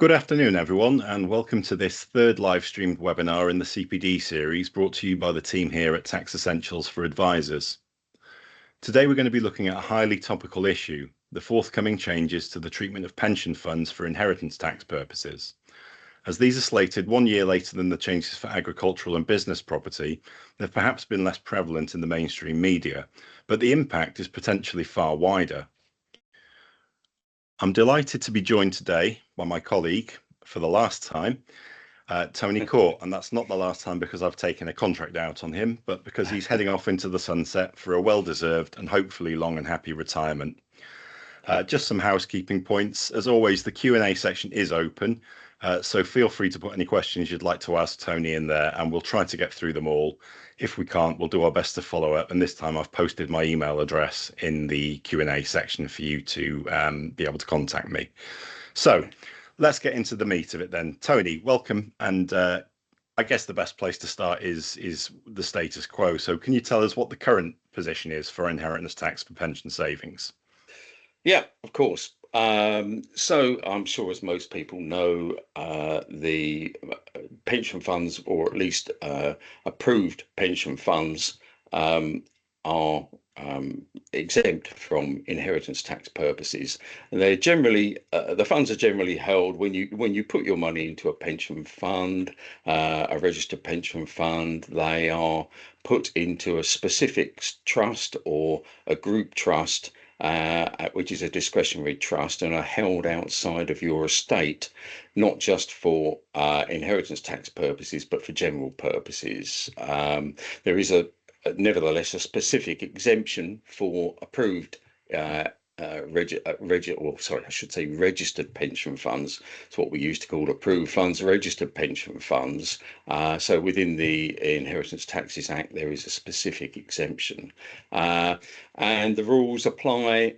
Good afternoon, everyone, and welcome to this third live streamed webinar in the CPD series brought to you by the team here at Tax Essentials for Advisors. Today, we're going to be looking at a highly topical issue, the forthcoming changes to the treatment of pension funds for inheritance tax purposes. As these are slated 1 year later than the changes for agricultural and business property, they've perhaps been less prevalent in the mainstream media, but the impact is potentially far wider. I'm delighted to be joined today by my colleague for the last time, Tony Court, and that's not the last time because I've taken a contract out on him, but because he's heading off into the sunset for a well-deserved and hopefully long and happy retirement. Just some housekeeping points. As always, the Q&A section is open, so feel free to put any questions you'd like to ask Tony in there, and we'll try to get through them all. If we can't, we'll do our best to follow up, and this time I've posted my email address in the Q&A section for you to be able to contact me. So let's get into the meat of it then. Tony, welcome, and I guess the best place to start is the status quo. So can you tell us what the current position is for inheritance tax for pension savings? Yeah, of course. So I'm sure, as most people know, the pension funds, or at least approved pension funds, are exempt from inheritance tax purposes. And they're generally the funds are generally held when you put your money into a pension fund, a registered pension fund. They are put into a specific trust or a group trust, which is a discretionary trust, and are held outside of your estate, not just for inheritance tax purposes, but for general purposes. There is nevertheless a specific exemption for approved registered pension funds. It's what we used to call approved funds, registered pension funds. So within the Inheritance Taxes Act, there is a specific exemption, and the rules apply.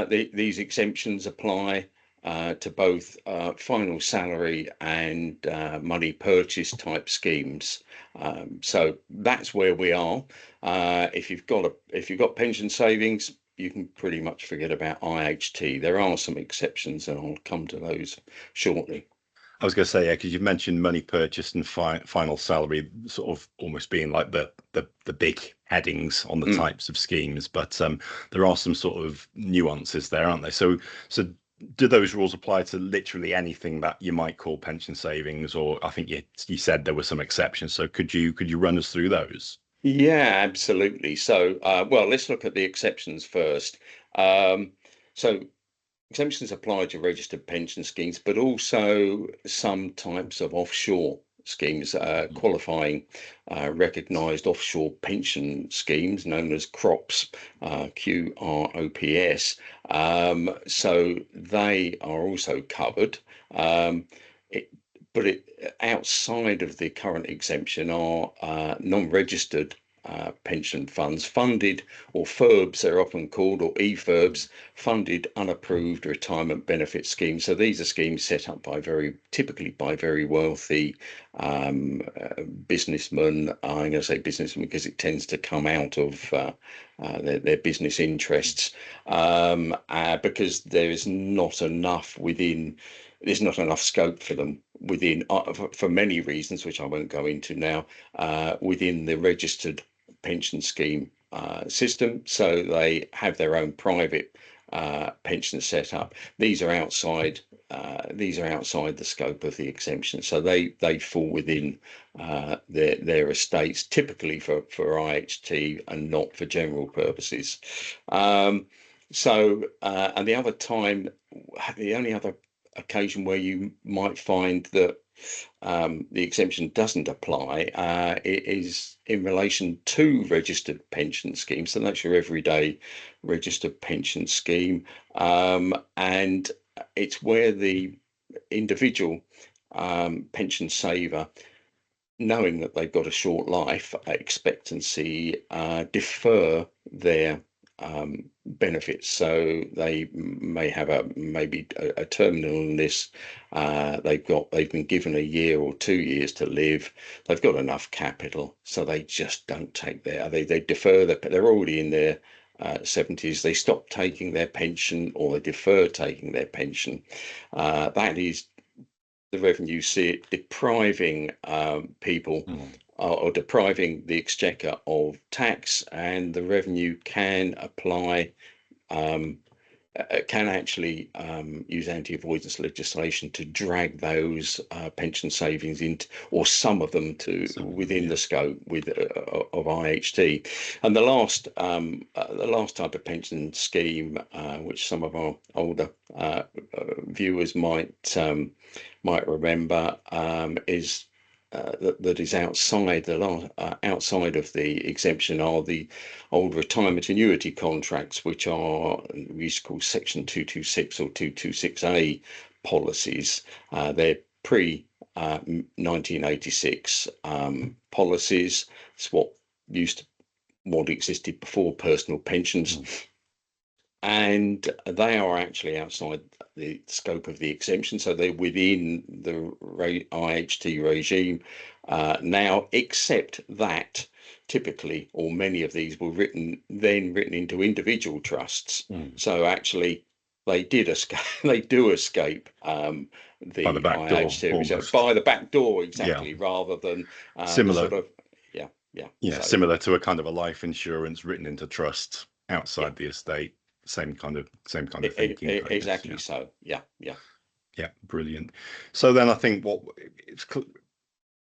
These exemptions apply to both final salary and money purchase type schemes. So that's where we are. If you've got pension savings, you can pretty much forget about IHT. There are some exceptions, and I'll come to those shortly. I was going to say, yeah, because you've mentioned money purchased and final salary sort of almost being like the big headings on the types of schemes, but there are some sort of nuances there, aren't there? So do those rules apply to literally anything that you might call pension savings? Or I think you said there were some exceptions. So could you run us through those? Yeah, absolutely. So, well, let's look at the exceptions first. So exemptions apply to registered pension schemes, but also some types of offshore schemes, qualifying recognised offshore pension schemes known as CROPS, QROPS. So they are also covered. But outside of the current exemption are non-registered pension funds, funded, or FERBs they're often called, or EFERBs, funded unapproved retirement benefit schemes. So these are schemes set up by typically by very wealthy businessmen. I'm going to say businessmen because it tends to come out of their business interests, because there's not enough scope for them within, for many reasons, which I won't go into now, within the registered pension scheme system. So they have their own private pension set up. These are outside the scope of the exemption. So they fall within their estates, typically for IHT and not for general purposes. And the only other occasion where you might find that the exemption doesn't apply it is in relation to registered pension schemes. So that's your everyday registered pension scheme, and it's where the individual pension saver, knowing that they've got a short life expectancy, defer their benefits. So they may have maybe a terminal illness. They've been given a year or 2 years to live. They've got enough capital, so they just don't take they defer they're already in their 70s. They stop taking their pension, or they defer taking their pension. That is the revenue see it depriving people or depriving the exchequer of tax, and the revenue can apply can actually use anti-avoidance legislation to drag those pension savings into, or some of them to within the scope of IHT. And the last type of pension scheme, which some of our older viewers might remember, is that is outside outside of the exemption, are the old retirement annuity contracts, which are we used to call Section 226 or 226A policies. They're pre 1986 policies. It's what existed before personal pensions. And they are actually outside the scope of the exemption, so they're within the IHT regime now, except that typically, or many of these were written into individual trusts. So actually, they do escape the IHT by the back door, exactly, rather than similar. Similar to a kind of a life insurance written into trust outside the estate. Same kind of thinking. Exactly. So yeah, brilliant. So then I think it's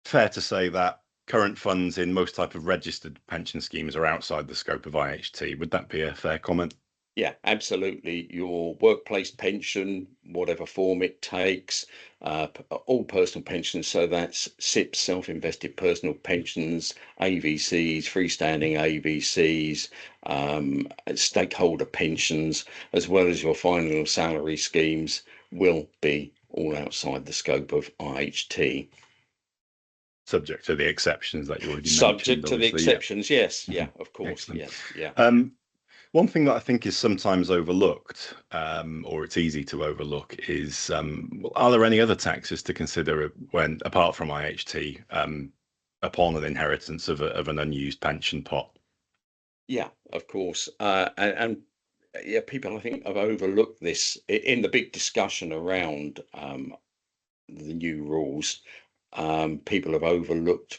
fair to say that current funds in most type of registered pension schemes are outside the scope of IHT. Would that be a fair comment? Yeah, absolutely. Your workplace pension, whatever form it takes, all personal pensions. So that's SIPs, self-invested personal pensions, AVCs, freestanding AVCs, stakeholder pensions, as well as your final salary schemes, will be all outside the scope of IHT. Subject to the exceptions that you already mentioned. Subject to the exceptions, yes. Yeah, of course. Excellent. Yes, yeah. One thing that I think is sometimes overlooked, or it's easy to overlook, is are there any other taxes to consider when, apart from IHT, upon an inheritance of an unused pension pot? Yeah, of course, and yeah, people I think have overlooked this in the big discussion around the new rules. People have overlooked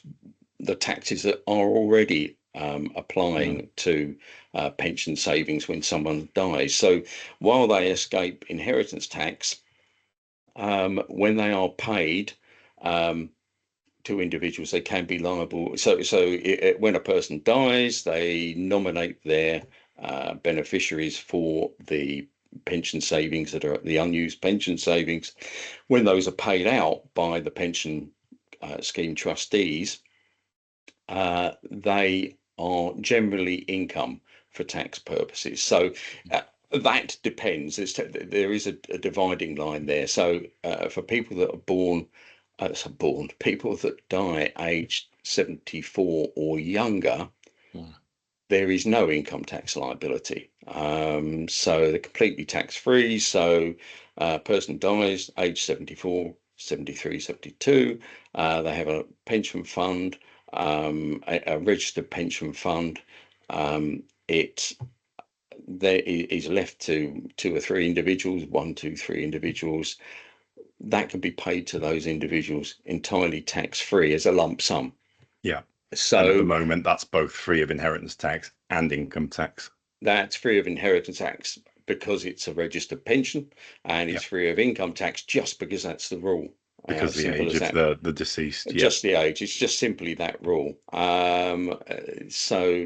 the taxes that are already applying to pension savings when someone dies. So while they escape inheritance tax, when they are paid to individuals, they can be liable. So when a person dies, they nominate their beneficiaries for the pension savings that are the unused pension savings. When those are paid out by the pension scheme trustees, they are generally income for tax purposes. So that depends. There is a dividing line there. So for people that are people that die aged 74 or younger, there is no income tax liability. So they're completely tax free. So a person dies age 74, 73, 72. They have a pension fund, a registered pension fund. There is left to 2 or 3 individuals, 1, 2, 3 individuals. That can be paid to those individuals entirely tax free as a lump sum. Yeah. So and at the moment, that's both free of inheritance tax and income tax. That's free of inheritance tax because it's a registered pension, and it's free of income tax just because that's the rule. Because the age of the deceased. Just the age. It's just simply that rule. So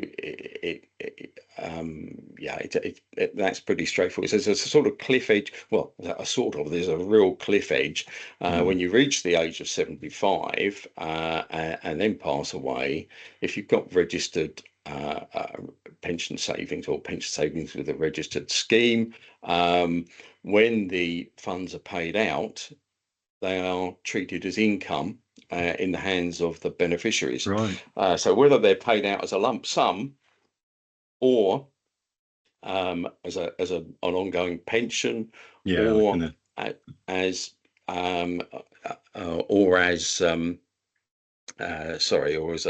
that's pretty straightforward. So there's a sort of cliff edge. Well, there's a real cliff edge when you reach the age of 75 and then pass away. If you've got registered pension savings or pension savings with a registered scheme, when the funds are paid out, they are treated as income in the hands of the beneficiaries. Right. So whether they're paid out as a lump sum or as an ongoing pension, or as sorry, or as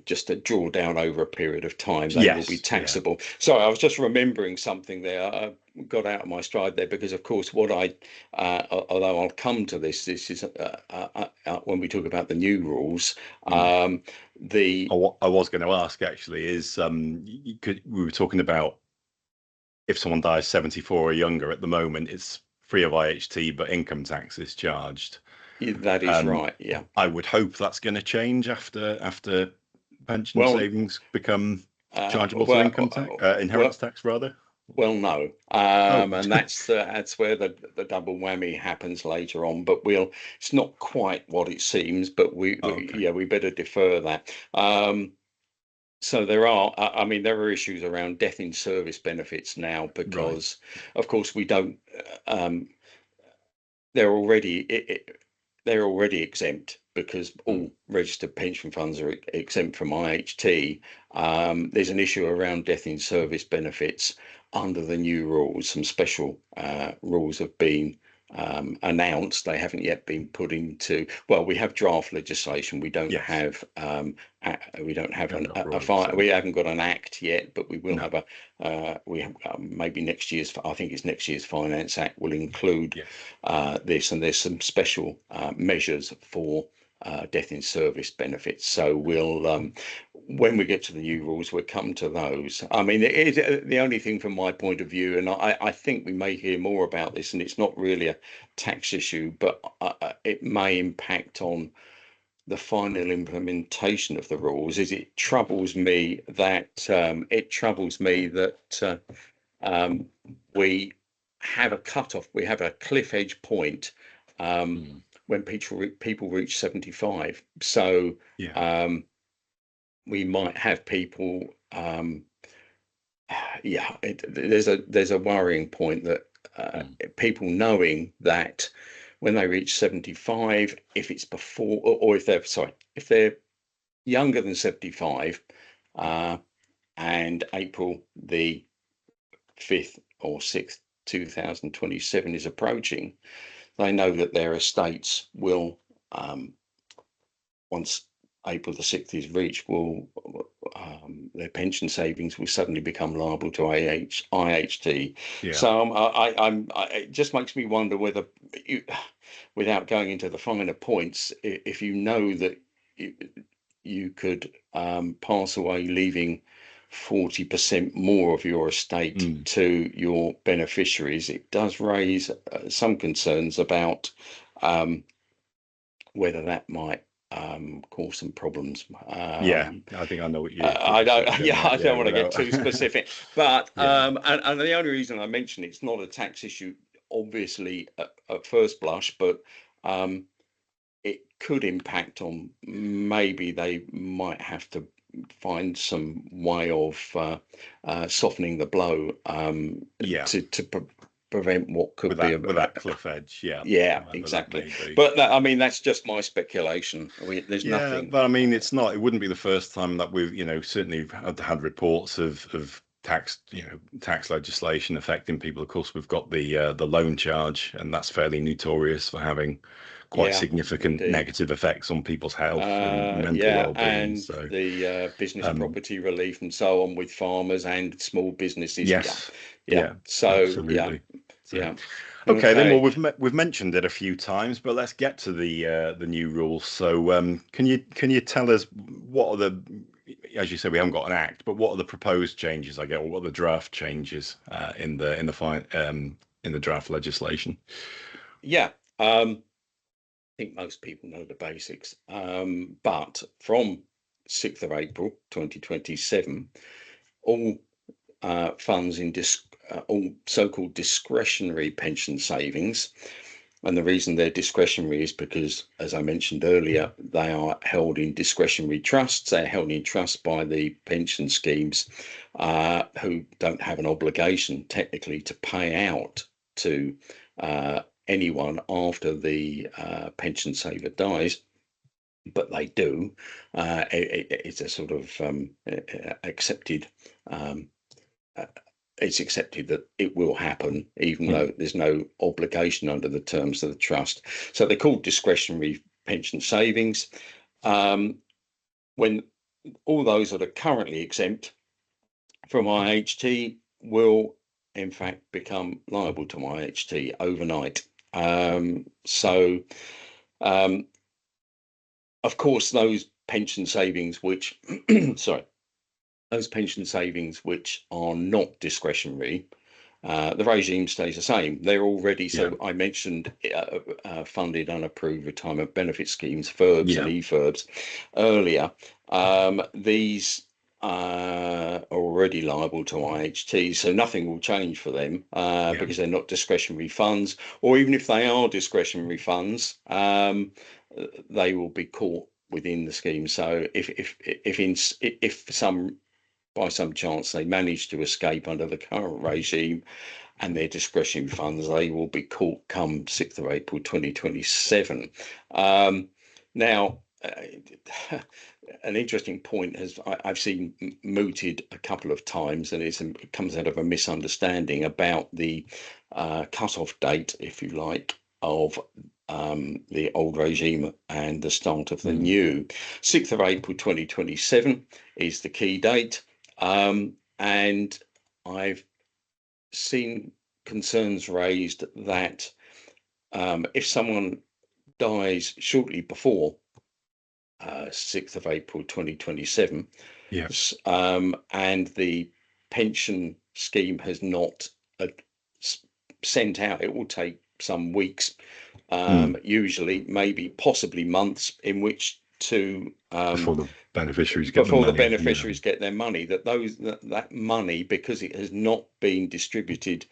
just a drawdown over a period of time, they will be Yes, yeah. taxable. Sorry, I was just remembering something there. I got out of my stride there because, of course, although I'll come to this is when we talk about the new rules. Mm. The I was going to ask actually is we were talking about if someone dies 74 or younger at the moment, it's free of IHT, but income tax is charged. That is right. Yeah. I would hope that's going to change after pension Well, savings become uh, chargeable to well, income tax, well, inheritance tax rather. Well, no, Oh, and that's where the double whammy happens later on. But it's not quite what it seems. But okay. yeah, we better defer that. So there are, I mean, there are issues around death in service benefits now Right. because, of course, we don't. Um, they're already they're already exempt because Mm. all registered pension funds are exempt from IHT. There's an issue around death in service benefits under the new rules. Some special rules have been announced. They haven't yet been put into. Well, we have draft legislation. We don't Yes. have we don't have You haven't got a rules. we haven't got an act yet, but we will No. have we have maybe next year's. I think it's next year's Finance Act will include Yes. this, and there's some special measures for death in service benefits. So when we get to the new rules, we'll come to those. I mean, it is the only thing from my point of view, and I think we may hear more about this, and it's not really a tax issue, but it may impact on the final implementation of the rules. Is it troubles me that um, we have a cutoff, we have a cliff edge point Mm. when people reach 75. So Yeah. um, we might have people. Yeah, there's a worrying point that Mm. people knowing that when they reach 75, if it's before or if they're sorry, if they're younger than 75, and April the 5th or 6th, 2027 is approaching, they know that their estates will, once April the 6th is reached, their pension savings will suddenly become liable to IHT. Yeah. So it just makes me wonder whether, you, without going into the finer points, if you know that you could pass away leaving 40% more of your estate Mm. to your beneficiaries, it does raise some concerns about whether that might cause some problems. Yeah. I think I know what I you're sort of don't, getting yeah, at. I don't Yeah. want to get Without. too specific, but Yeah. and the only reason I mention it's not a tax issue, obviously at first blush, but um, it could impact on maybe they might have to find some way of softening the blow Yeah. to prevent what could be With that cliff edge. Yeah. yeah, Whatever that exactly. may be. But I mean, that's just my speculation. There's Yeah, nothing. but I mean, it's not. It wouldn't be the first time that we've, certainly had reports of tax, tax legislation affecting people. Of course, we've got the loan charge, and that's fairly notorious for having quite Yeah, significant indeed. negative effects on people's health and mental Yeah, well-being. and So, the business um, property relief and so on with farmers and small businesses. Yeah, yes, yeah. yeah, So yeah, absolutely. So, yeah. okay, then. Well, Okay. we've mentioned it a few times, but let's get to the new rules. So, can you tell us what are the, as you said, we haven't got an act, but what are the proposed changes? I get, or what are the draft changes in the draft legislation? Yeah. I think most people know the basics. But from 6th of April 2027, all funds in all so-called discretionary pension savings. And the reason they're discretionary is because, as I mentioned earlier, they are held in discretionary trusts. They're held in trust by the pension schemes who don't have an obligation technically to pay out to anyone after the pension saver dies. But they do. It's a sort of accepted um, it's accepted that it will happen, even Hmm. though there's no obligation under the terms of the trust. So they're called discretionary pension savings. when all those that are currently exempt from IHT will in fact become liable to IHT overnight. So of course those pension savings which sorry, those pension savings which are not discretionary, the regime stays the same. They're already, so I mentioned funded unapproved retirement benefit schemes, FERBs and EFERBs earlier. These are already liable to IHT, so nothing will change for them because they're not discretionary funds, or even if they are discretionary funds, they will be caught within the scheme. So if some by some chance they manage to escape under the current regime and their discretionary funds, they will be caught come 6th of April 2027. Now, an interesting point I've seen mooted a couple of times, and it comes out of a misunderstanding about the cut-off date, if you like, of the old regime and the start of the new. 6th of April 2027 is the key date. And I've seen concerns raised that if someone dies shortly before 6th of April 2027, and the pension scheme has not sent out, it will take some weeks, usually, maybe possibly months, in which to before the beneficiaries get their money, that money, because it has not been distributed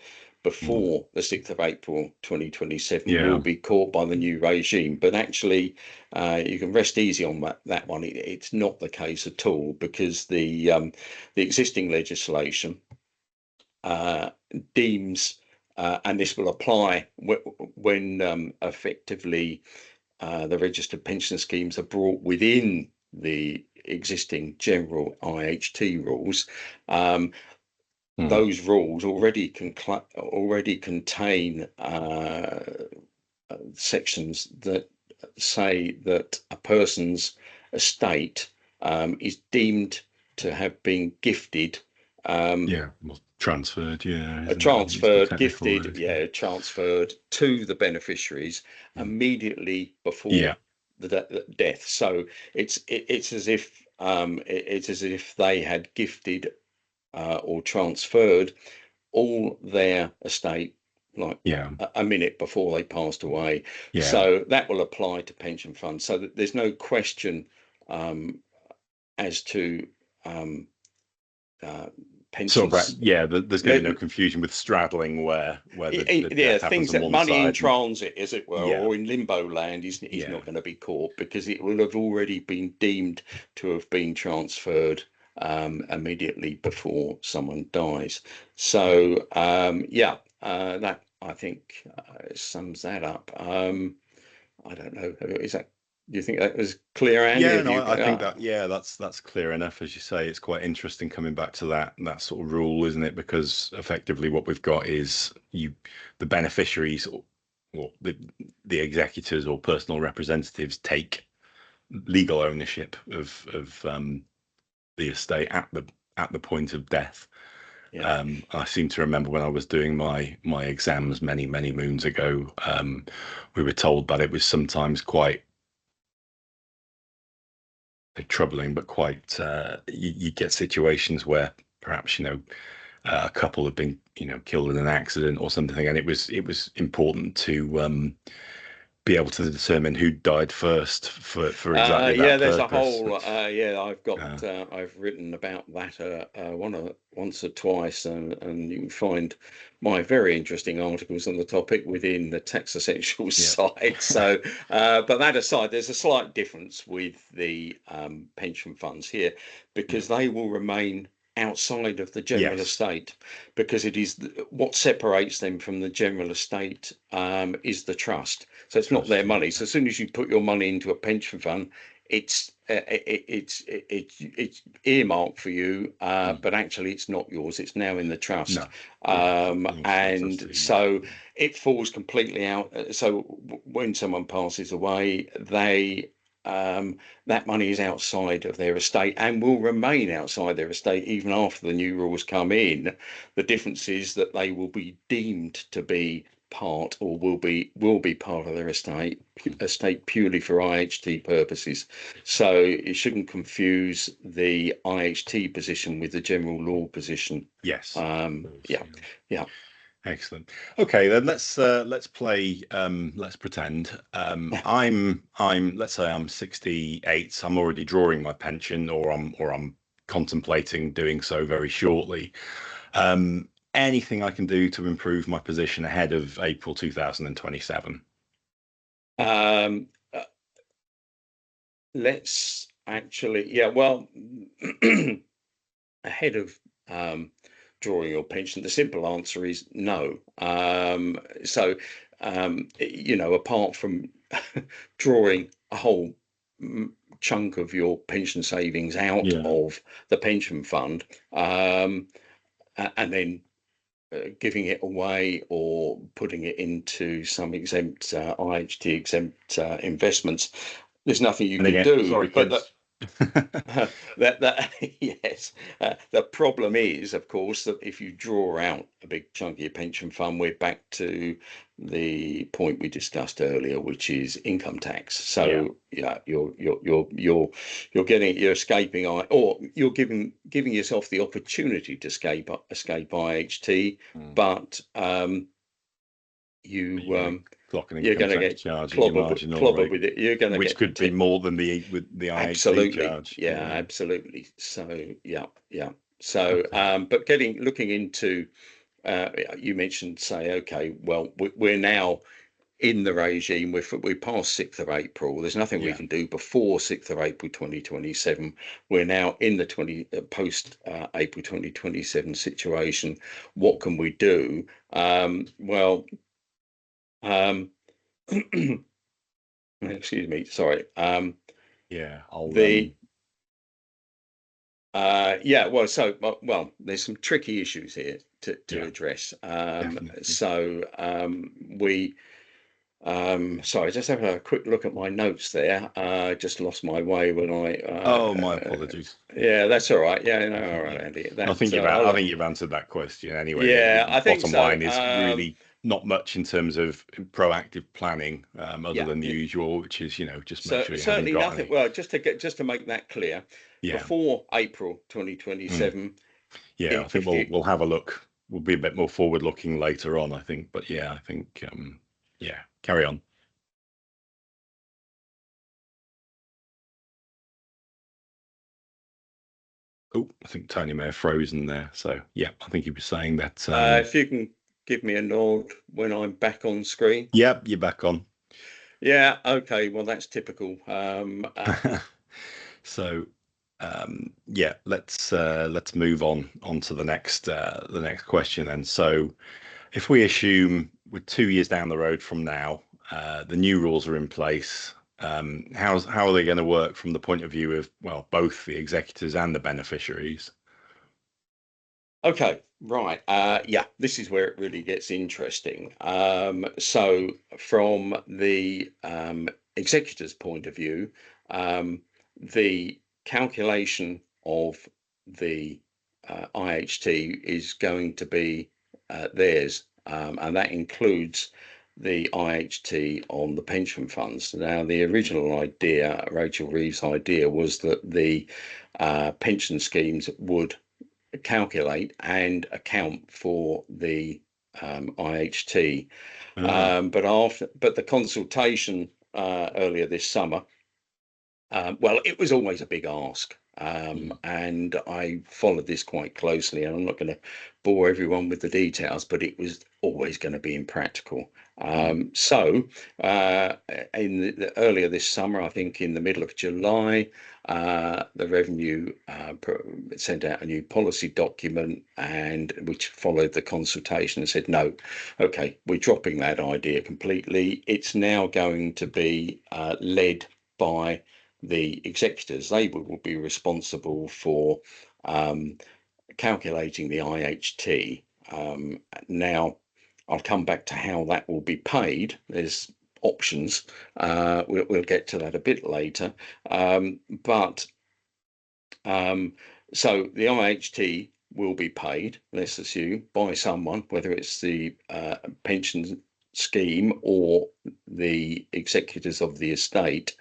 before the 6th of April 2027, will be caught by the new regime. But actually, you can rest easy on that one. It's not the case at all, because the existing legislation deems, and this will apply when effectively the registered pension schemes are brought within the existing general IHT rules. Those rules already contain sections that say that a person's estate is deemed to have been gifted. Transferred, transferred to the beneficiaries immediately before the death. So it's as if they had gifted or transferred all their estate like a minute before they passed away. So that will apply to pension funds. So that there's no question as to pensions. There's going to be no confusion with straddling where the death happens things on that one money side. in transit, as it were, or in limbo land, is not going to be caught, because it will have already been deemed to have been transferred immediately before someone dies. So that, I think, sums that up. I don't know, do you think that was clear, Andy? I think that that's clear enough. As you say, it's quite interesting coming back to that sort of rule, isn't it? Because effectively what we've got is the beneficiaries or the executors or personal representatives take legal ownership of the estate at the point of death. I seem to remember when I was doing my exams many moons ago, we were told that it was sometimes quite troubling, but quite you get situations where perhaps a couple have been killed in an accident or something, and it was important to be able to determine who died first for exactly that there's purpose. I've written about that once or twice, and you can find my very interesting articles on the topic within the Tax Essentials site. So but that aside, there's a slight difference with the pension funds here, because they will remain outside of the general estate, because it is what separates them from the general estate is the trust. So it's not their money. So as soon as you put your money into a pension fund, it's earmarked for you, but actually it's not yours. It's now in the trust. And so it falls completely out. So when someone passes away, they that money is outside of their estate and will remain outside their estate even after the new rules come in. The difference is that they will be deemed to be part, or will be part of their estate purely for IHT purposes. So it shouldn't confuse the IHT position with the general law position. Yes. Yeah. Excellent. Okay, then let's play. Let's pretend let's say I'm 68. I'm already drawing my pension, or I'm contemplating doing so very shortly. Anything I can do to improve my position ahead of April 2027? Let's actually, well, ahead of drawing your pension, the simple answer is no. Apart from drawing a whole chunk of your pension savings out of the pension fund, and then giving it away or putting it into some exempt IHT exempt investments, there's nothing you can do. Sorry, kids. Yes, the problem is, of course, that if you draw out a big chunk of your pension fund, we're back to the point we discussed earlier, which is income tax. So you're escaping, or you're giving yourself the opportunity to escape IHT, but clock an you're income going to tax get charge at your marginal rate, with it. You're going to which get could be more than the IHT charge. Yeah, absolutely. So So, but looking into, you mentioned, say, okay, well, we're now in the regime. We're past 6th of April. There's nothing we can do before 6th of April 2027. We're now in the post April 2027 situation. What can we do? Excuse me, sorry. I'll there's some tricky issues here to address. Definitely. Sorry, just having a quick look at my notes there. I just lost my way when I. My apologies. Yeah, that's all right. Yeah, no, all right, Andy. I think you've answered that question anyway. Yeah, I think bottom so. line is really not much in terms of proactive planning, other than the usual, which is just make sure you haven't got nothing. any. Well, just to make that clear, before April 2027. I think we'll have a look. We'll be a bit more forward looking later on, I think. But I think carry on. Oh, I think Tony may have frozen there. So I think he was saying that. If you can give me a nod when I'm back on screen. Yep, you're back on. Yeah. Okay. Well, that's typical. So, let's move on to the next question then. So, if we assume we're 2 years down the road from now, the new rules are in place. How are they going to work from the point of view of both the executors and the beneficiaries? Okay, right. This is where it really gets interesting. So from the executor's point of view, the calculation of the IHT is going to be theirs, and that includes the IHT on the pension funds. Now, the original idea, Rachel Reeves' idea, was that the pension schemes would calculate and account for the IHT. But the consultation earlier this summer, it was always a big ask. And I followed this quite closely, and I'm not going to bore everyone with the details, but it was always going to be impractical. Earlier this summer, I think in the middle of July, the Revenue sent out a new policy document, and which followed the consultation and said, no, okay, we're dropping that idea completely. It's now going to be led by the executors. They will be responsible for calculating the IHT. Now, I'll come back to how that will be paid. There's options. We'll get to that a bit later. But so the IHT will be paid, let's assume, by someone, whether it's the pension scheme or the executors of the estate,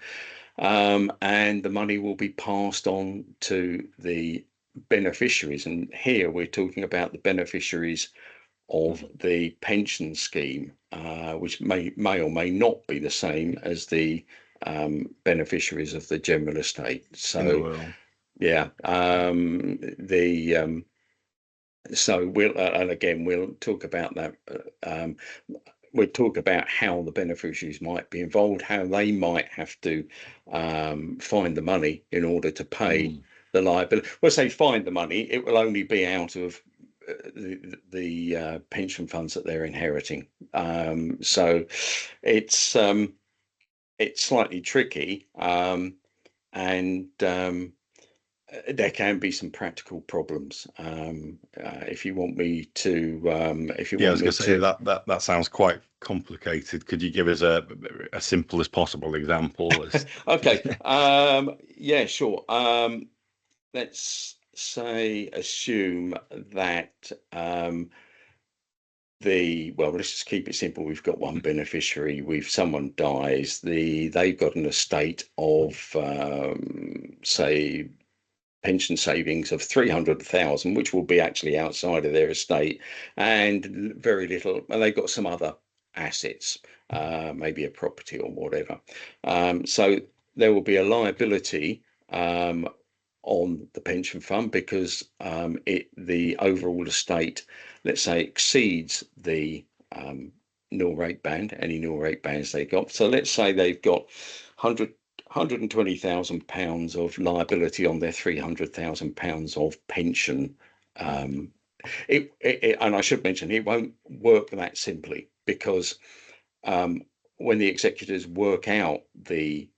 and the money will be passed on to the beneficiaries. And here we're talking about the beneficiaries of the pension scheme, which may or may not be the same as the beneficiaries of the general estate. So in the will. yeah, so we'll and again we'll talk about that. We'll talk about how the beneficiaries might be involved, how they might have to find the money in order to pay the liability. Well, say find the money, it will only be out of the pension funds that they're inheriting. So it's slightly tricky, and there can be some practical problems. If you want me to, I was going to say that sounds quite complicated. Could you give us a simple as possible example? Okay. Yeah, sure. Let's say assume that let's just keep it simple. We've got one beneficiary. Someone dies. They've got an estate of say pension savings of 300,000, which will be actually outside of their estate, and very little. And they've got some other assets, maybe a property or whatever. So there will be a liability on the pension fund because the overall estate, let's say, exceeds the nil rate band, any nil rate bands they got. So let's say they've got 120,000 pounds of liability on their 300,000 pounds of pension. And I should mention, it won't work that simply, because when the executors work out the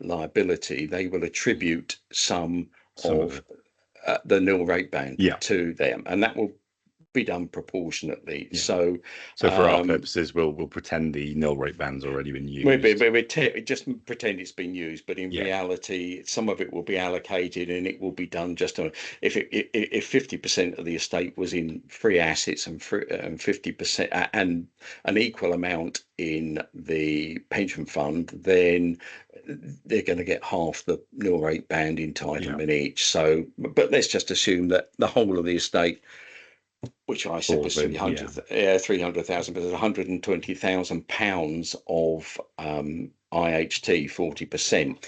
liability, they will attribute some of the nil rate band to them, and that will be done proportionately. So for our purposes, we'll pretend the nil rate band's already been used. We just pretend it's been used, but in reality, some of it will be allocated, and it will be done just on if 50% of the estate was in free assets and 50% and an equal amount in the pension fund, then they're going to get half the nil rate band entitlement each. So, but let's just assume that the whole of the estate, which I said was 300,000, but there's 120,000 pounds of IHT, 40%.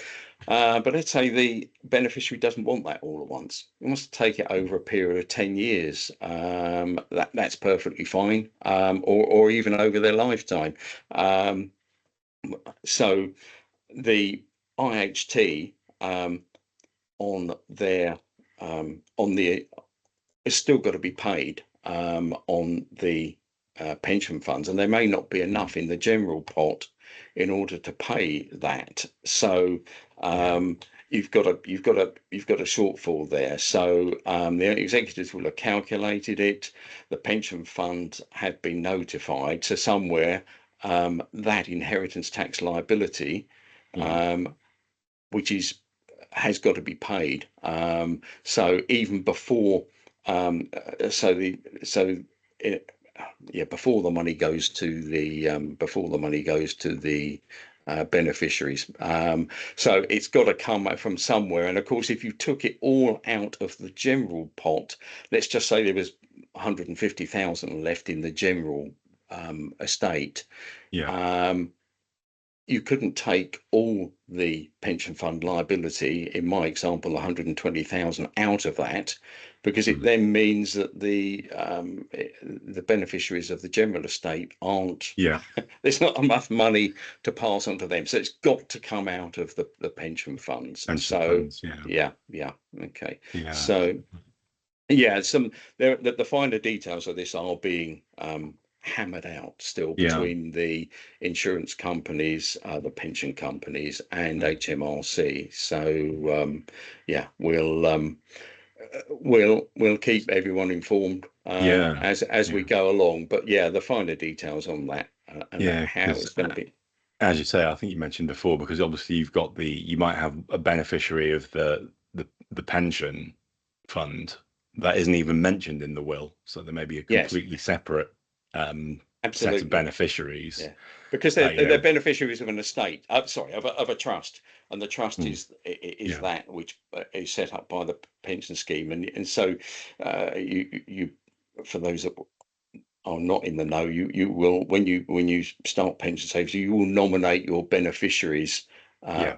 But let's say the beneficiary doesn't want that all at once. He wants to take it over a period of 10 years. That's perfectly fine, or even over their lifetime. So the IHT on the it's still got to be paid on the pension funds, and there may not be enough in the general pot in order to pay that. So you've got a shortfall there. So the executors will have calculated it. The pension funds have been notified. So somewhere that inheritance tax liability, which has got to be paid. So even before. Before the money goes to the beneficiaries. So it's got to come from somewhere. And of course, if you took it all out of the general pot, let's just say there was 150,000 left in the general estate. You couldn't take all the pension fund liability, in my example, 120,000 out of that, because it then means that the beneficiaries of the general estate aren't. There's not enough money to pass on to them, so it's got to come out of the pension funds. Okay. So the finer details of this are being hammered out still between the insurance companies, the pension companies, and HMRC. So we'll keep everyone informed as we go along. But the finer details on that and how it's going to be. as you say, I think you mentioned before, because obviously you might have a beneficiary of the pension fund that isn't even mentioned in the will, so there may be a Yes, completely separate set of absolutely. beneficiaries Yeah, because that they're beneficiaries of an estate. Sorry, of a trust, and the trust mm, is yeah, that which is set up by the pension scheme, and so you for those that are not in the know, you will when you start pension savings, you will nominate your beneficiaries uh, yeah,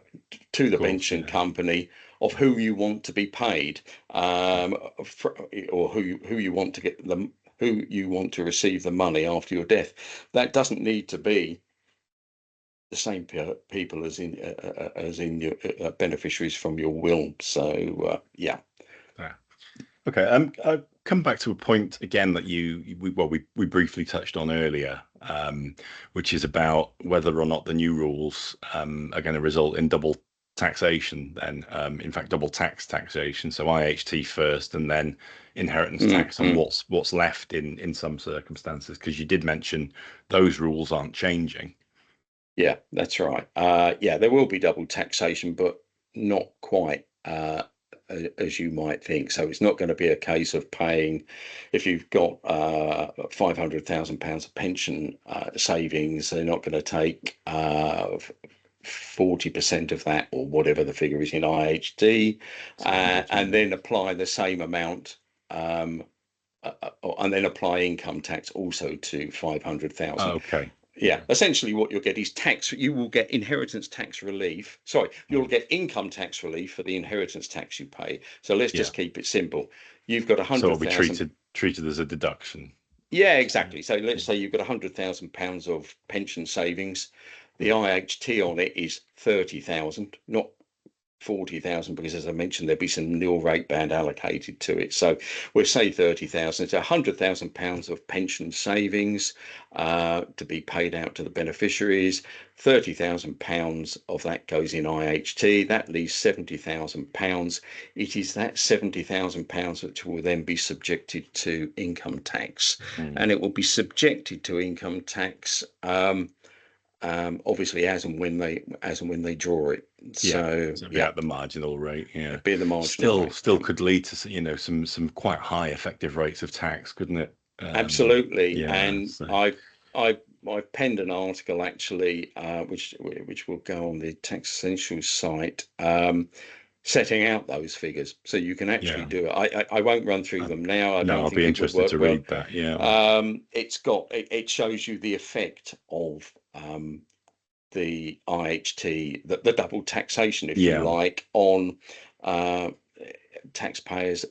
to of the course, pension yeah, company of who you want to be paid, or who you want to get them, who you want to receive the money after your death. That doesn't need to be the same people as in your beneficiaries from your will. So yeah. yeah. Okay, I'll come back to a point again that we briefly touched on earlier, which is about whether or not the new rules are going to result in double taxation. Then, in fact, double taxation. So IHT first, and then inheritance tax on Mm. what's left in some circumstances. Because you did mention those rules aren't changing. Yeah, that's right. Yeah, there will be double taxation, but not quite as you might think. So it's not going to be a case of paying if you've got £500,000 of pension savings. They're not going to take 40% of that, or whatever the figure is, in IHT, So and 40, then apply the same amount. Um, and then apply income tax also to 500,000. okay, Yeah, yeah, essentially what you'll get is tax. You will get inheritance tax relief. Sorry, you'll mm, get income tax relief for the inheritance tax you pay. So let's yeah. just keep it simple. You've got a So hundred it'll be thousand. treated as a deduction. Yeah, Yeah, exactly. So let's yeah, say you've got £100,000 of pension savings. The IHT on it is 30,000, not 40,000, because as I mentioned, there'd be some nil rate band allocated to it. So we'll say 30,000. It's £100,000 of pension savings to be paid out to the beneficiaries. £30,000 of that goes in IHT. That leaves £70,000. It is that £70,000 which will then be subjected to income tax, mm, and it will be subjected to income tax. Obviously, as and when they draw it. yeah. So So it'd be yeah, at the marginal rate. Yeah, it'd be the marginal rate. still could lead to some quite high effective rates of tax, couldn't it? Absolutely. Yeah. And So I've penned an article actually, which will go on the Tax Essentials site, setting out those figures, so you can actually yeah. do it. I won't run through Uh, them now. I no, don't I'll be think it would interested work to well. read that. Yeah. It shows you the effect of the IHT, the double taxation, if you Yeah. like, on uh, taxpayers,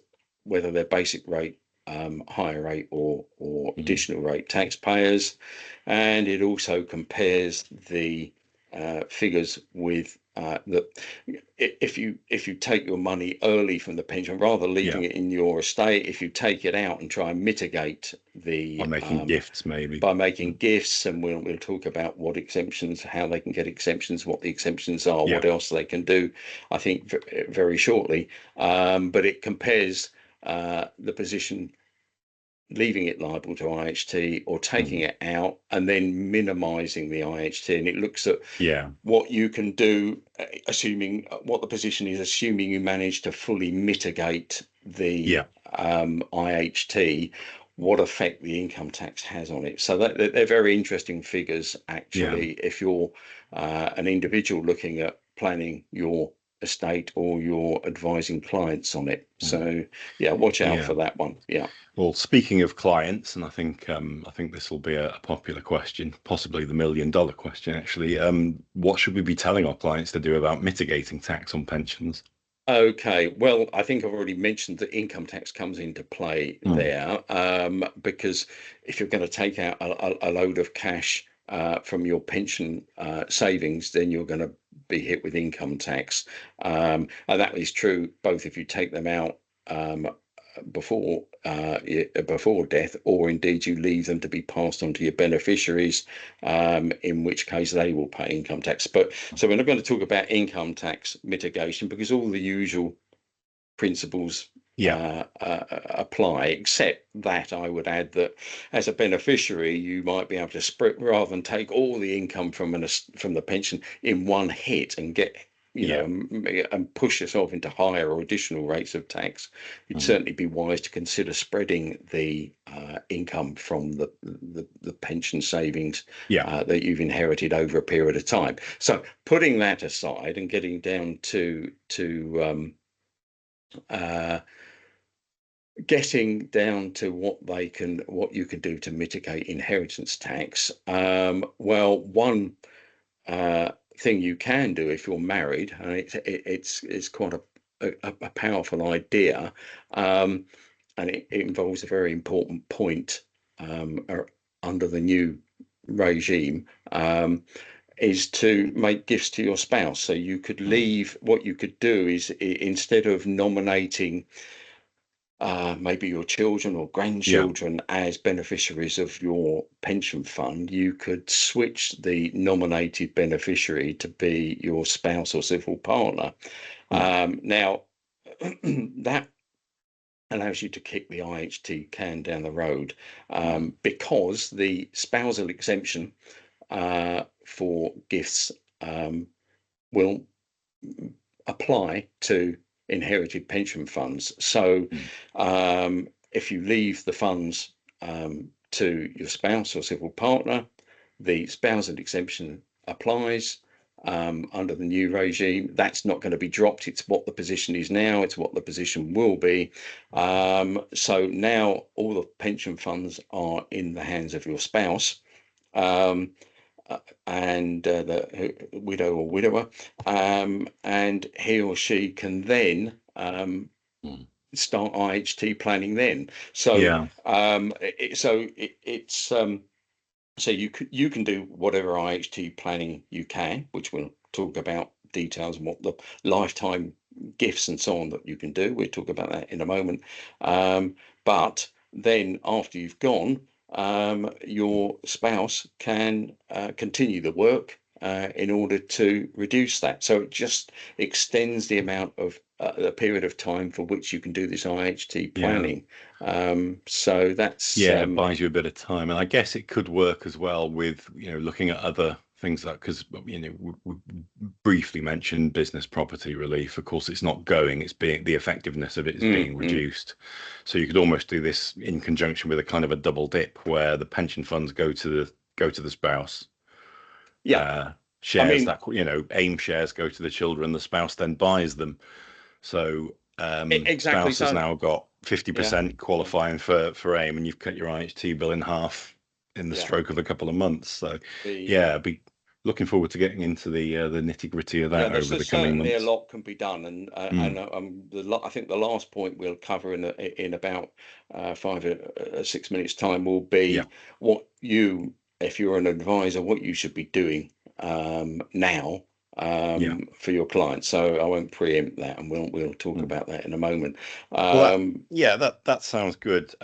whether they're basic rate, higher rate, or Mm, additional rate taxpayers. And it also compares the figures with the if you take your money early from the pension, rather than yeah. leaving it in your estate, if you take it out and try and mitigate Or the making gifts, maybe. by making Mm, gifts, and we'll talk about what exemptions, how they can get exemptions, what the exemptions are, yeah. what else they can do, I think very shortly. But it compares the position leaving it liable to IHT or taking Mm, it out and then minimizing the IHT, and it looks at yeah. what you can do, assuming what the position is, assuming you manage to fully mitigate the Yeah. IHT, what effect the income tax has on it. So they're very interesting figures, Yeah. actually, if you're an individual looking at planning your estate or you're advising clients on it. Mm, So yeah, watch out yeah. for that one. Yeah. Well, speaking of clients, and I think this will be a popular question, possibly the $1 million question, actually. What should we be telling our clients to do about mitigating tax on pensions? Okay, well, I think I've already mentioned that income tax comes into play Mm, there, because if you're going to take out a load of cash from your pension savings, then you're going to be hit with income tax. And that is true both if you take them out um, before death, or indeed you leave them to be passed on to your beneficiaries, in which case they will pay income tax. But so we're not going to talk about income tax mitigation, because all the usual principles apply, except that I would add that as a beneficiary, you might be able to spread, rather than take all the income from the pension in one hit and get, Yeah. and push yourself into higher or additional rates of tax. It'd certainly be wise to consider spreading the income from the pension savings that you've inherited over a period of time. So putting that aside and getting down to what you can do to mitigate inheritance tax. Well, one thing you can do if you're married, and it's quite a powerful idea, and it involves a very important point under the new regime, is to make gifts to your spouse. So you could leave, what you could do is, instead of nominating maybe your children or grandchildren as beneficiaries of your pension fund, you could switch the nominated beneficiary to be your spouse or civil partner. Now, that allows you to kick the IHT can down the road, because the spousal exemption for gifts will apply to inherited pension funds. So if you leave the funds to your spouse or civil partner, the spousal exemption applies under the new regime. That's not going to be dropped. It's what the position is now. It's what the position will be. So now all the pension funds are in the hands of your spouse, and the widow or widower, and he or she can then start IHT planning then. So so you can do whatever IHT planning you can, which we'll talk about details and what the lifetime gifts and so on that you can do. We'll talk about that in a moment. But then after you've gone, your spouse can continue the work in order to reduce that. So it just extends the amount of the period of time for which you can do this IHT planning. So that's it buys you a bit of time, and I guess it could work as well with looking at other things, that because we briefly mentioned business property relief. Of course, it's not going; it's being, the effectiveness of it is being reduced. So you could almost do this in conjunction with a kind of a double dip, where the pension funds go to the spouse. Shares, that AIM shares go to the children. The spouse then buys them. So exactly. spouse has now got 50% qualifying for AIM, and you've cut your IHT bill in half in the stroke of a couple of months. So be looking forward to getting into the nitty gritty of that over the coming months. Certainly a lot can be done, and I think the last point we'll cover in about 5 or 6 minutes time will be what you, if you're an advisor, what you should be doing now for your clients. So I won't preempt that, and we'll talk about that in a moment. That sounds good.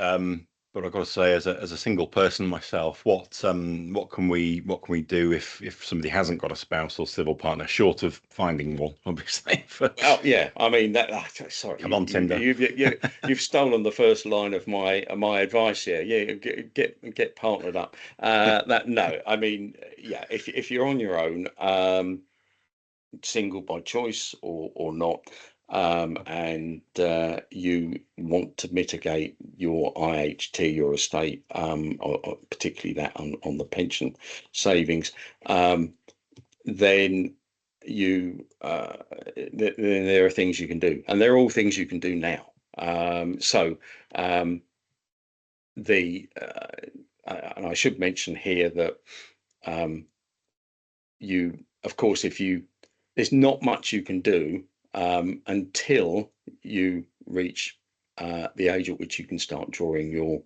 But I've got to say, as a single person myself, what can we do if somebody hasn't got a spouse or civil partner, short of finding one, obviously? I mean sorry. Come on, Tinder. You've stolen the first line of my advice here. Get partnered up. I mean, if you're on your own, single by choice or not, and you want to mitigate your IHT, your estate, or particularly that on the pension savings, then there are things you can do, and they're all things you can do now. And I should mention here that of course, there's not much you can do until you reach the age at which you can start drawing your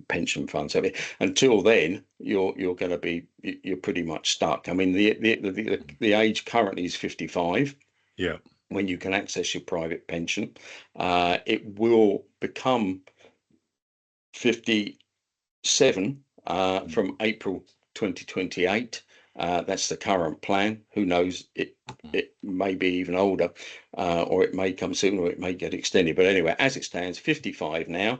pension funds. So until then, you're pretty much stuck. I mean, the age currently is 55. When you can access your private pension, it will become 57 from April 2028. That's the current plan. Who knows? It may be even older, or it may come sooner, or it may get extended. But anyway, as it stands, 55 now,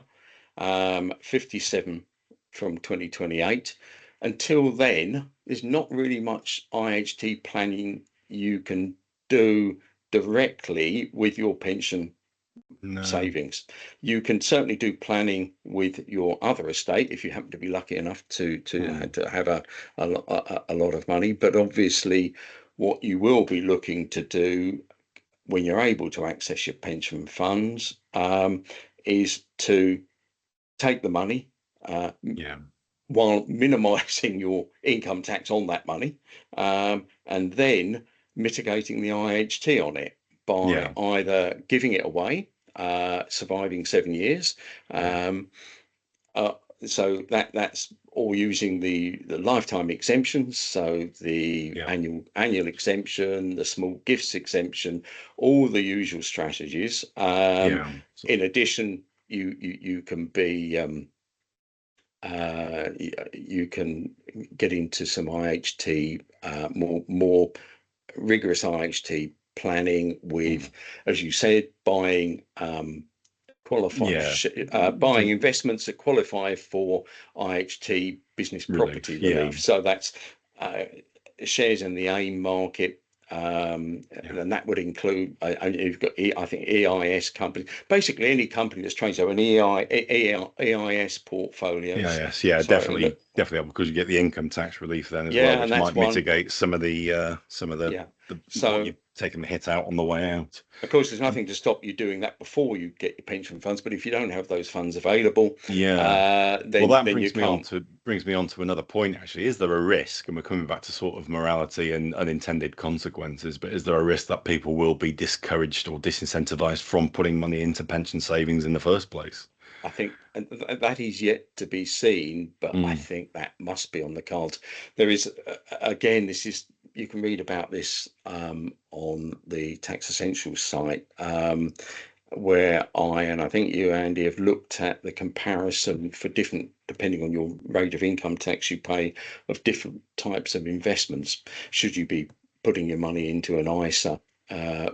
57 from 2028. Until then, there's not really much IHT planning you can do directly with your pension No. savings. You can certainly do planning with your other estate if you happen to be lucky enough to have a lot of money. But obviously, what you will be looking to do when you're able to access your pension funds is to take the money Yeah. while minimising your income tax on that money, and then mitigating the IHT on it by Yeah. either giving it away, surviving 7 years. So that's all using the lifetime exemptions, so the Yeah. annual exemption, the small gifts exemption, all the usual strategies. Yeah. In addition, you can be you can get into some IHT, more rigorous IHT planning with, as you said, buying Yeah. buying investments that qualify for IHT business property Relief. Yeah. relief. So that's shares in the AIM market. And that would include, you've got, I think, EIS companies, basically any company that's trading. So an EIS portfolios. Yes, yeah, Sorry, definitely, because you get the income tax relief then as well, yeah, and which that's might one. mitigate some of the Yeah. what So you're taking the hit out on the way out. of course, there's nothing to stop you doing that before you get your pension funds. But if you don't have those funds available, Yeah. Well, that then you can't. brings me on to another point actually. Is there a risk, and we're coming back to sort of morality and unintended consequences, but is there a risk that people will be discouraged or disincentivized from putting money into pension savings in the first place? I think that is yet to be seen, but I Mm. think that must be on the cards. There is, again, this is, you can read about this on the Tax Essentials site, where and I think you, Andy, have looked at the comparison for different, depending on your rate of income tax you pay, of different types of investments. Should you be putting your money into an ISA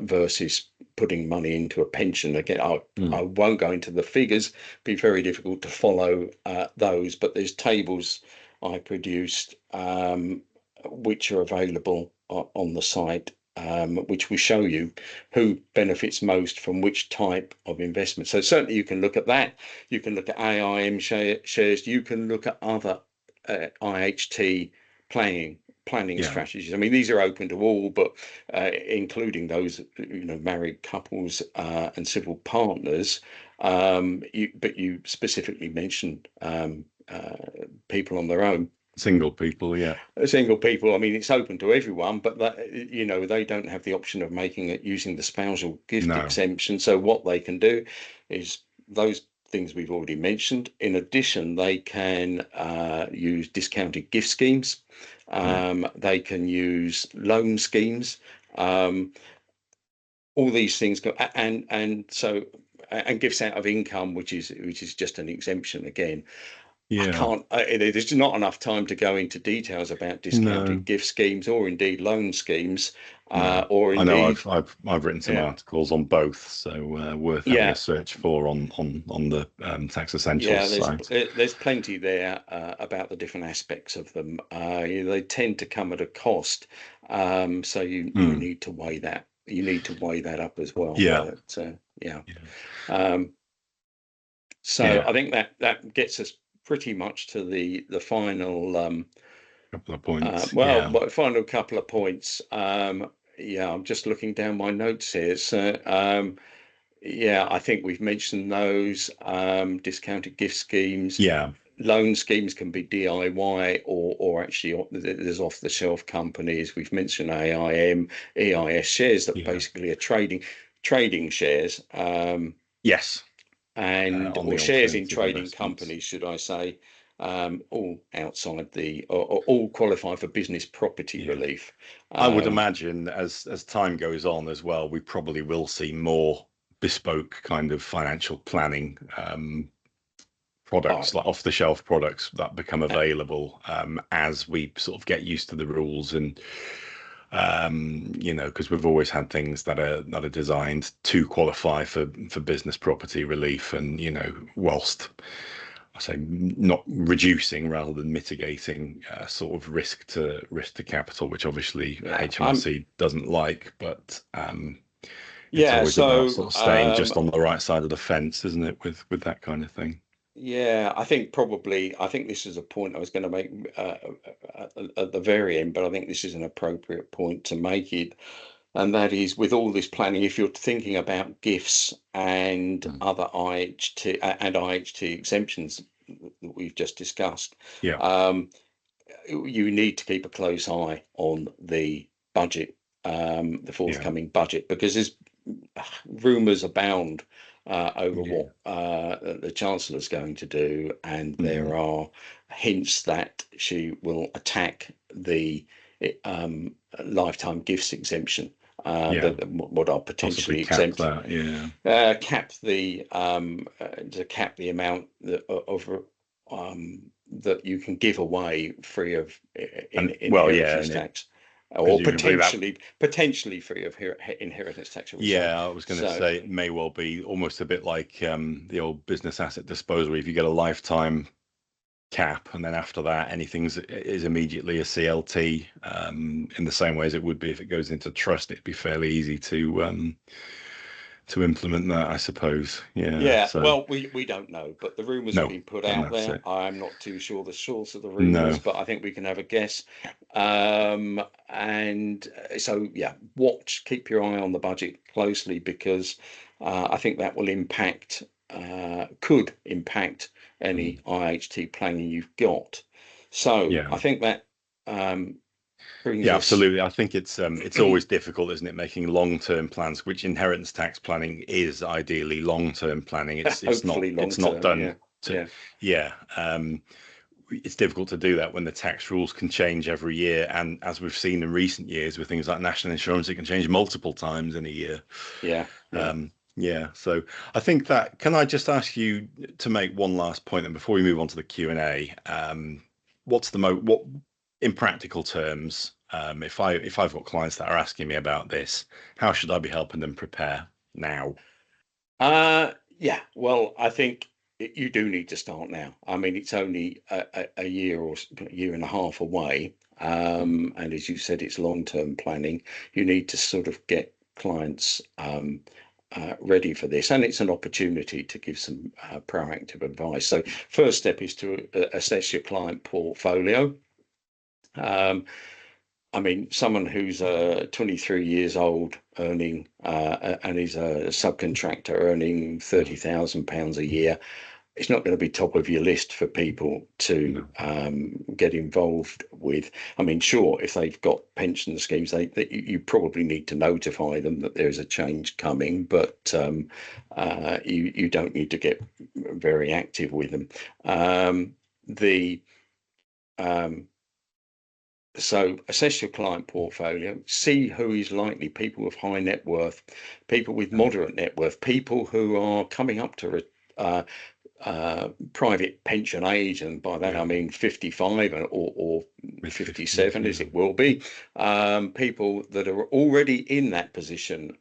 versus putting money into a pension? Again, I won't go into the figures, be very difficult to follow those, but there's tables I produced which are available on the site, which will show you who benefits most from which type of investment. So certainly you can look at that. You can look at AIM shares. You can look at other IHT planning Yeah. strategies. I mean, these are open to all, but including those, married couples and civil partners. But you specifically mentioned people on their own. Single people, yeah. Single people, I mean, it's open to everyone, but that, they don't have the option of making it using the spousal gift No. exemption. So what they can do is those things we've already mentioned. In addition, they can use discounted gift schemes. They can use loan schemes. All these things go, and so, and gifts out of income, which is just an exemption again. I Yeah. can't, there's not enough time to go into details about No. discounted gift schemes or indeed loan schemes, No. or I know indeed, I've written some yeah, articles on both, so worth having a yeah, search for on the Tax Essentials yeah. site. There's plenty there about the different aspects of them. They tend to come at a cost, so you Mm. need to weigh that. You need to weigh that up as well. Yeah. But yeah. Yeah. So Yeah. I think that gets us pretty much to the final. Couple of points. Well, Yeah. my final couple of points. Yeah, I'm just looking down my notes here. So, yeah, I think we've mentioned those. Discounted gift schemes, Yeah. loan schemes can be DIY or actually there's off-the-shelf companies. We've mentioned AIM, EIS shares that Yeah. basically are trading shares. Yes. On Or the shares in alternative trading investments. companies, should I say, all outside or all qualify for business property Yeah. relief. I would Um, imagine as time goes on as well, we probably will see more bespoke kind of financial planning All products, right. like off-the-shelf products that become available as we sort of get used to the rules, and because we've always had things that are designed to qualify for business property relief, and whilst I say not reducing rather than mitigating sort of risk to capital, which obviously Yeah. HMRC doesn't like, but it's Yeah. always about So sort of staying just on the right side of the fence, isn't it, with that kind of thing? yeah, I think this is a point I was going to make at the very end, but I think this is an appropriate point to make it. And that is, with all this planning, if you're thinking about gifts and Mm. other IHT and IHT exemptions that we've just discussed, Yeah, um, you need to keep a close eye on the budget, the yeah, forthcoming budget, because there's rumours abound over yeah. what the Chancellor's going to do, and Mhm. there are hints that she will attack the lifetime gifts exemption, Yeah, what are possibly potentially cap exempt, that. Yeah, cap the to cap the amount of that you can give away free of and well, yeah, inheritance and it tax, or presumably that. potentially free of inheritance tax, shall we say? Yeah, I was going to So say it may well be almost a bit like the old business asset disposal. If you get a lifetime cap, and then after that, anything is immediately a CLT. In the same way as it would be if it goes into trust, it'd be fairly easy to implement that, I suppose. Yeah. yeah, So well, we don't know, but the rumours have no, been put and out that's there. it. I'm not too sure the source of the rumours, No. but I think we can have a guess. And so, yeah, keep your eye on the budget closely, because I think that will could impact Mm. any IHT planning you've got. So Yeah. I think that um, brings Yeah, us absolutely. I think it's always difficult, isn't it, making long-term plans, which inheritance tax planning is ideally long-term planning. It's not hopefully long it's not term. done Yeah, to yeah, yeah. It's difficult to do that when the tax rules can change every year, and as we've seen in recent years with things like national insurance, it can change multiple times in a year. yeah, yeah. Yeah, so I think that, can I just ask you to make one last point, and before we move on to the Q&A, what's what in practical terms, if I've got clients that are asking me about this, how should I be helping them prepare now? Yeah, well, I think you do need to start now. I mean, it's only a year or a year and a half away. Mm. And as you said, it's long-term planning. You need to sort of get clients ready for this. And it's an opportunity to give some proactive advice. So, first step is to assess your client portfolio. Um, I mean, someone who's 23 years old, earning and is a subcontractor earning Mm. £30,000 a year, it's not going to be top of your list for people to No. get involved with. I mean, sure, if they've got pension schemes, you probably need to notify them that there's a change coming, but you don't need to get very active with them. The um, So assess your client portfolio, see who is likely, people with high net worth, people with Um, moderate net worth, people who are coming up to private pension age, and by that I yeah, mean 55 or mid 50s. 57, as Yeah. it will be, people that are already in that position.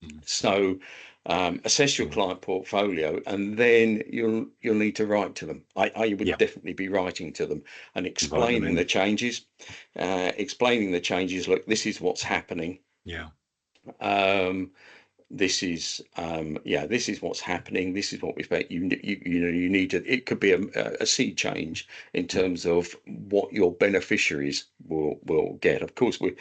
Mm. So assess your Sure. client portfolio, and then you'll need to write to them. I would Yeah, definitely be writing to them and invite them explaining the in. changes. Explaining the changes. Look, this is what's happening. Yeah, This is what's happening. This is what we expect. You need to. It could be a sea change in yeah, terms of what your beneficiaries will get. Of course, we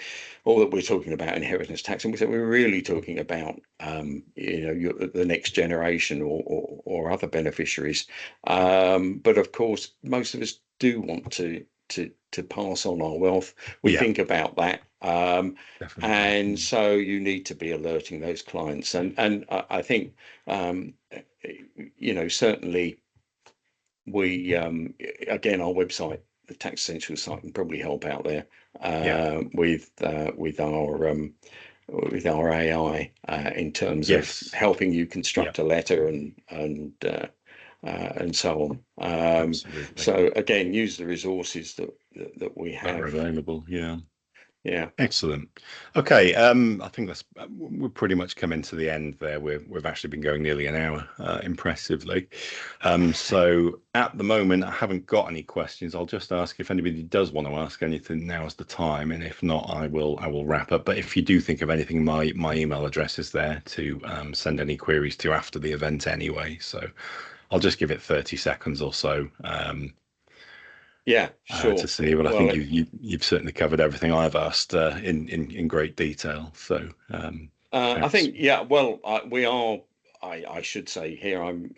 all that we're talking about inheritance tax, and we're really talking about the next generation or other beneficiaries. But of course, most of us do want to pass on our wealth. We yeah, think about that. definitely. And Mm. so you need to be alerting those clients, and I think certainly we again, our website, the Tax Essentials site, can probably help out there Yeah. with our AI in terms of Yes. helping you Yeah. construct a letter and and so on. Absolutely. So again, use the resources that we That are have. available. Yeah. Yeah. Excellent. Okay, I think that's we're pretty much coming to the end there. We've actually been going nearly an hour, impressively. So at the moment, I haven't got any questions. I'll just ask if anybody does want to ask anything. Now's the time, and if not, I will wrap up. But if you do think of anything, my email address is there to send any queries to after the event anyway. So I'll just give it 30 seconds or so. Yeah, To sure. see, but I Well, think you've certainly covered everything I've asked in great detail. So I perhaps, think, yeah, well, we are. I should say here, I'm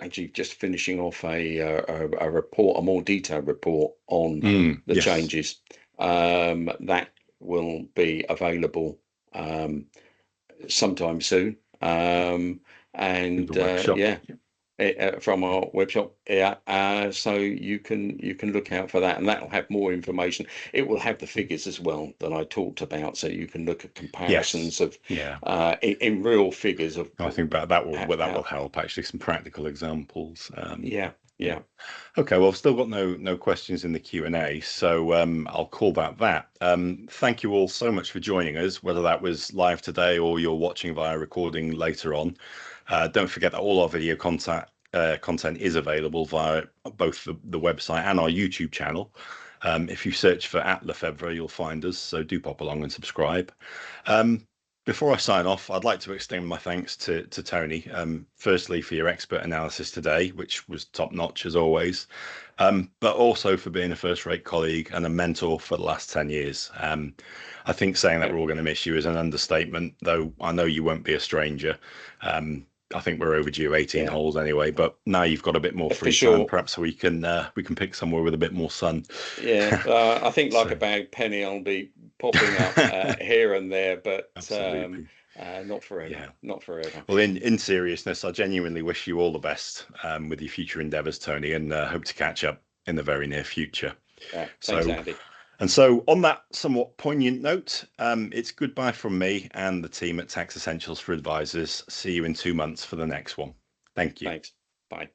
actually just finishing off a report, a more detailed report on the yes, changes that will be available sometime soon. with the And workshop. yeah, from our web shop. Yeah, so you can look out for that, and that will have more information. It will have the figures as well that I talked about, so you can look at Yes, comparisons of yeah. in real figures of I think that will how. help actually some practical examples. Yeah, Yeah. yeah, Okay, well, I've still got no questions in the Q&A, so I'll call that. Thank you all so much for joining us, whether that was live today or you're watching via recording later on. Don't forget that all our video content is available via both the website and our YouTube channel. If you search for @Lefebvre, you'll find us, so do pop along and subscribe. Um, Before I sign off, I'd like to extend my thanks to Tony, firstly for your expert analysis today, which was top notch as always, but also for being a first-rate colleague and a mentor for the last 10 years. I think saying that yeah, we're all going to miss you is an understatement, though I know you won't be a stranger. I think we're overdue 18 yeah, holes anyway, but now you've got a bit more for free time. sure. Perhaps we can pick somewhere with a bit more sun. Yeah, I think like a So bag penny, I'll be popping up here and there, but absolutely. not forever, Yeah. not forever. Well, in seriousness, I genuinely wish you all the best with your future endeavours, Tony, and hope to catch up in the very near future. Yeah, thanks, So, Andy. on that somewhat poignant note, it's goodbye from me and the team at Tax Essentials for Advisors. See you in 2 months for the next one. Thank you. Thanks. Bye.